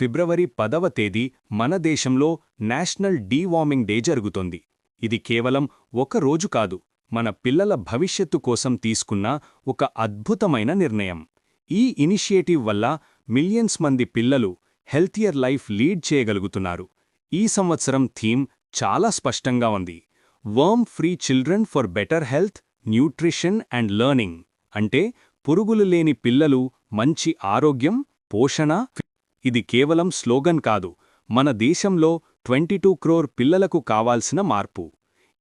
ఫిబ్రవరి 10వ తేదీ మన దేశంలో నేషనల్ డీవార్మింగ్ డే జరుగుతోంది. ఇది కేవలం ఒక రోజు కాదు, మన పిల్లల భవిష్యత్తు కోసం తీసుకున్న ఒక అద్భుతమైన నిర్ణయం. ఈ ఇనిషియేటివ్ వల్ల మిలియన్స్ మంది పిల్లలు హెల్తియర్ లైఫ్ లీడ్ చేయగలుగుతున్నారు. ఈ సంవత్సరం థీమ్ చాలా స్పష్టంగా ఉంది: worm free children for better health, nutrition and learning. అంటే పురుగులు లేని పిల్లలు, మంచి ఆరోగ్యం, పోషణ. ఇది కేవలం స్లోగన్ కాదు, మన దేశంలో 22 క్రోర్ పిల్లలకు కావాల్సిన మార్పు.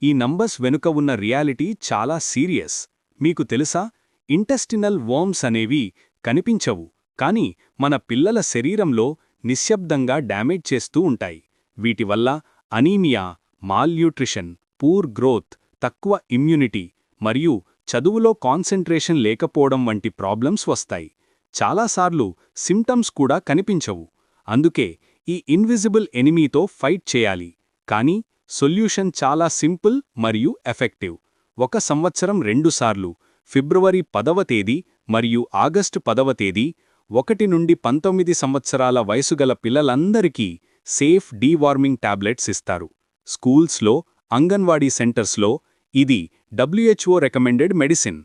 ఈ నంబర్స్ వెనుక ఉన్న రియాలిటీ చాలా సీరియస్. మీకు తెలుసా, ఇంటెస్టినల్ వర్మ్స్ అనేవి కనిపించవు, కానీ మన పిల్లల శరీరంలో నిశ్శబ్దంగా డ్యామేజ్ చేస్తూ ఉంటాయి. వీటివల్ల అనీమియా, మాల్న్యూట్రిషన్, పూర్ గ్రోత్, తక్కువ ఇమ్యూనిటీ మరియు చదువులో కాన్సంట్రేషన్ లేకపోవడం వంటి ప్రాబ్లమ్స్ వస్తాయి. చాలాసార్లు సిమ్టమ్స్ కూడా కనిపించవు. అందుకే ఈ ఇన్విజిబుల్ ఎనిమీతో ఫైట్ చేయాలి. కానీ సొల్యూషన్ చాలా సింపుల్ మరియు ఎఫెక్టివ్. ఒక సంవత్సరం 2 సార్లు, ఫిబ్రవరి 10వ తేదీ మరియు ఆగస్టు 10వ తేదీ, 1 నుండి 19 సంవత్సరాల వయసుగల పిల్లలందరికీ సేఫ్ డీవార్మింగ్ టాబ్లెట్స్ ఇస్తారు. స్కూల్స్లో, అంగన్వాడీ సెంటర్స్లో ఇది WHO రికమెండెడ్ మెడిసిన్.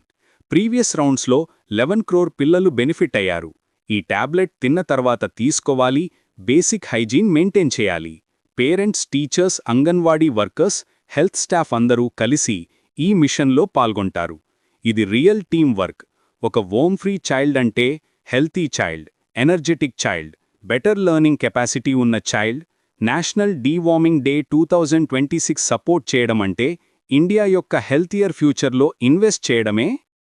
ప్రీవియస్ రౌండ్స్లో 11 క్రోర్ పిల్లలు బెనిఫిట్ అయ్యారు. ఈ టాబ్లెట్ తిన్న తర్వాత తీసుకోవాలి, బేసిక్ హైజీన్ మెయింటైన్ చేయాలి. Parents, teachers, anganwadi workers, health staff అందరూ కలిసి ఈ మిషన్లో పాల్గొంటారు. ఇది రియల్ టీమ్ వర్క్. ఒక వర్మ్ ఫ్రీ చైల్డ్ అంటే healthy child, energetic child, better learning capacity ఉన్న child. National deworming day 2026 support చేయడం అంటే ఇండియా యొక్క హెల్తియర్ ఫ్యూచర్లో ఇన్వెస్ట్ చేయడమే.